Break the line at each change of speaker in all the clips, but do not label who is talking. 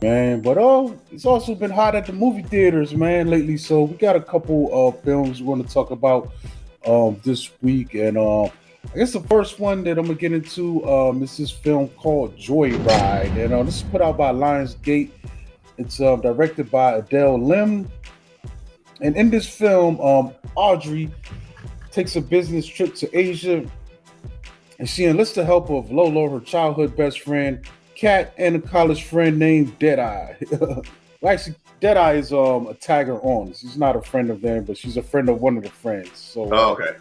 man. But it's also been hot at the movie theaters, man, lately. So we got a couple of films we're going to talk about this week, and I guess the first one that I'm gonna get into is this film called Joyride, and this is put out by Lionsgate. It's directed by Adele Lim, and in this film, Audrey takes a business trip to Asia, and she enlists the help of Lolo, her childhood best friend, Kat, and a college friend named Deadeye. Well, actually, Deadeye is a tagger on. She's not a friend of them, but she's a friend of one of the friends. So,
okay.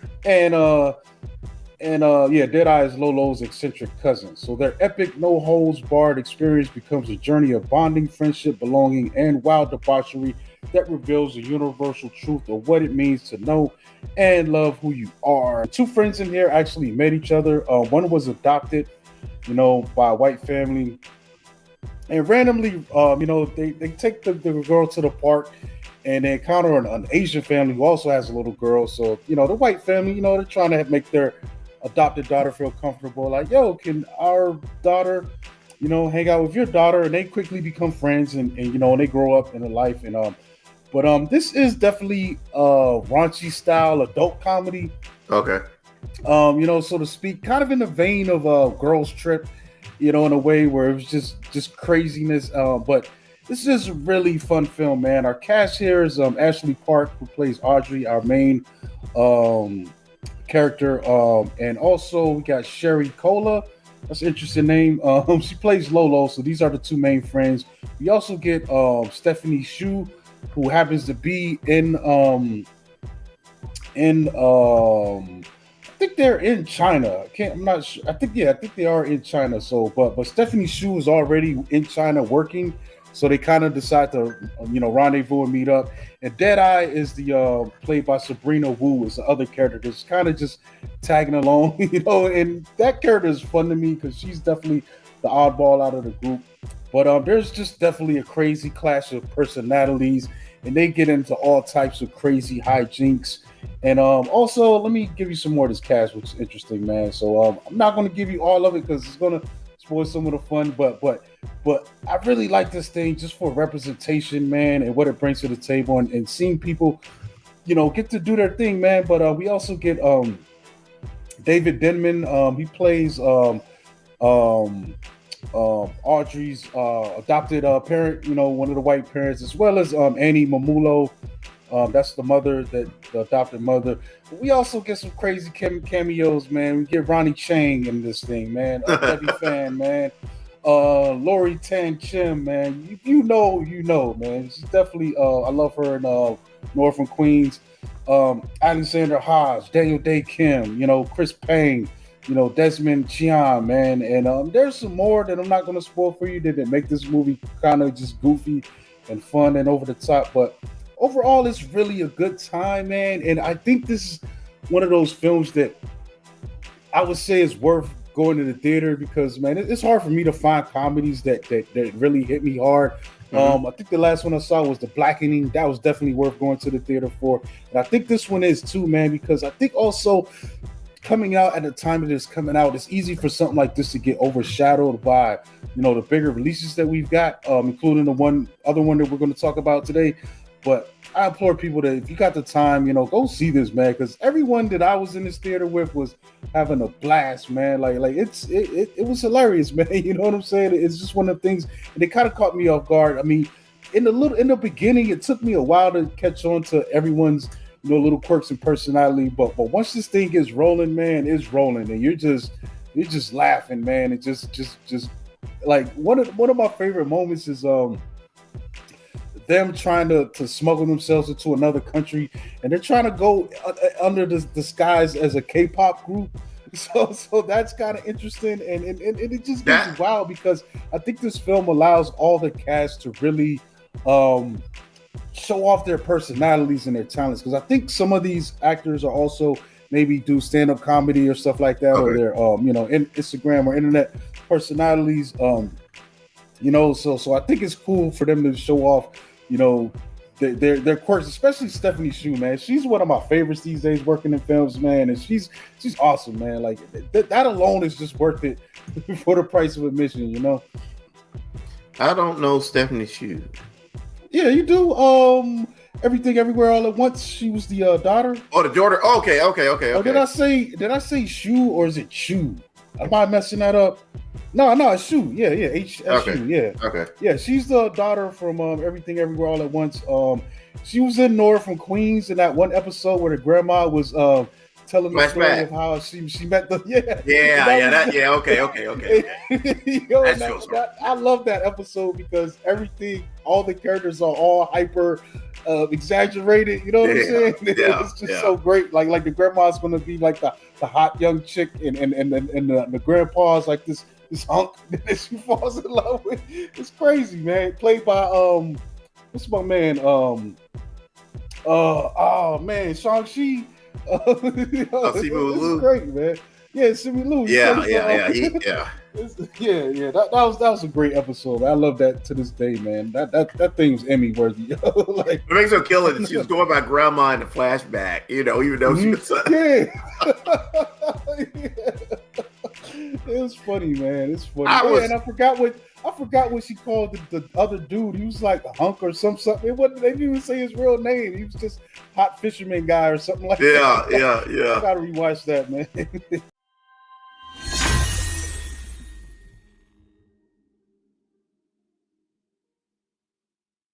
Yeah, Deadeye is Lolo's eccentric cousin. So their epic, no holds barred experience becomes a journey of bonding, friendship, belonging, and wild debauchery that reveals the universal truth of what it means to know and love who you are. Two friends in here actually met each other. One was adopted, by a white family. And randomly, they take the girl to the park and they encounter an Asian family who also has a little girl. So, the white family, they're trying to make their adopted daughter feel comfortable. Like, yo, can our daughter, hang out with your daughter? And they quickly become friends and they grow up in a life. And but this is definitely raunchy style adult comedy.
Okay.
So to speak, kind of in the vein of Girls Trip, in a way where it was just craziness. But this is a really fun film, man. Our cast here is Ashley Park, who plays Audrey, our main character. And also we got Sherry Cola. That's an interesting name. She plays Lolo, so these are the two main friends. We also get Stephanie Shu, who happens to be in I think they're in China. I'm not sure. I think they are in China. So, but Stephanie Shu is already in China working, so they kind of decide to rendezvous and meet up. And Deadeye is the played by Sabrina Wu, is the other character that's kind of just tagging along, and that character is fun to me because she's definitely the oddball out of the group. But there's just definitely a crazy clash of personalities, and they get into all types of crazy hijinks. And also, let me give you some more of this cast, which is interesting, man. So I'm not going to give you all of it because it's going to spoil some of the fun. But I really like this thing just for representation, man, and what it brings to the table, and seeing people, get to do their thing, man. But we also get David Denman. He plays Audrey's adopted parent, one of the white parents, as well as Annie Mamulo. That's the mother, the adopted mother. But we also get some crazy cameos, man. We get Ronnie Chang in this thing, man. A heavy fan, man. Lori Tan Chim, man. You know, man. She's definitely, I love her in North from Queens. Alexander Hodge, Daniel Day Kim, Chris Payne, Desmond Chian, man. And there's some more that I'm not going to spoil for you that make this movie kind of just goofy and fun and over the top. But overall, it's really a good time, man. And I think this is one of those films that I would say is worth going to the theater because, man, it's hard for me to find comedies that really hit me hard. Mm-hmm. I think the last one I saw was The Blackening. That was definitely worth going to the theater for. And I think this one is too, man, because I think also coming out at the time that it's coming out, it's easy for something like this to get overshadowed by, the bigger releases that we've got, including the other one that we're going to talk about today. But I implore people that if you got the time, go see this, man, because everyone that I was in this theater with was having a blast, man. Like it was hilarious, man. You know what I'm saying? It's just one of the things, and it kind of caught me off guard. I mean, in the beginning, it took me a while to catch on to everyone's little quirks and personality, but once this thing gets rolling, man, it's rolling, and you're just laughing, man. It just like one of my favorite moments is them trying to smuggle themselves into another country, and they're trying to go under the disguise as a K-pop group. So that's kind of interesting, and it just gets wild because I think this film allows all the cast to really show off their personalities and their talents, because I think some of these actors are also maybe do stand-up comedy or stuff like that, or they're in Instagram or internet personalities. So I think it's cool for them to show off their quirks, especially Stephanie Shu, man. She's one of my favorites these days working in films, man, and she's awesome, man. Like that alone is just worth it for the price of admission,
I don't know Stephanie Hsu.
Yeah, you do. Everything, everywhere, all at once. She was the daughter.
Oh, the daughter. Oh, okay.
Or did I say Shu or is it Shu? Am I messing that up? No, it's Shu. Yeah, Shu. Yeah,
okay.
Yeah, she's the daughter from Everything, Everywhere, All at Once. She was in Nora from Queens in that one episode where the grandma was telling the story of how she met the okay. Yo, I love that episode because all the characters are all hyper exaggerated. You know what I'm saying? It's just so great. Like the grandma's gonna be like the hot young chick, and the grandpa's like this hunk that she falls in love with. It's crazy, man. Played by what's my man? Shang-Chi. It's great, man. Yeah, Simu Liu. That was a great episode. Man. I love that to this day, man. That thing's Emmy worthy.
Like, it makes her kill it. She was going by grandma in the flashback, even though she was
It was funny, man. It's funny. And I forgot what she called the other dude. He was like a hunk or something. It wasn't. They didn't even say his real name. He was just hot fisherman guy or something like that.
Yeah.
I gotta rewatch that, man.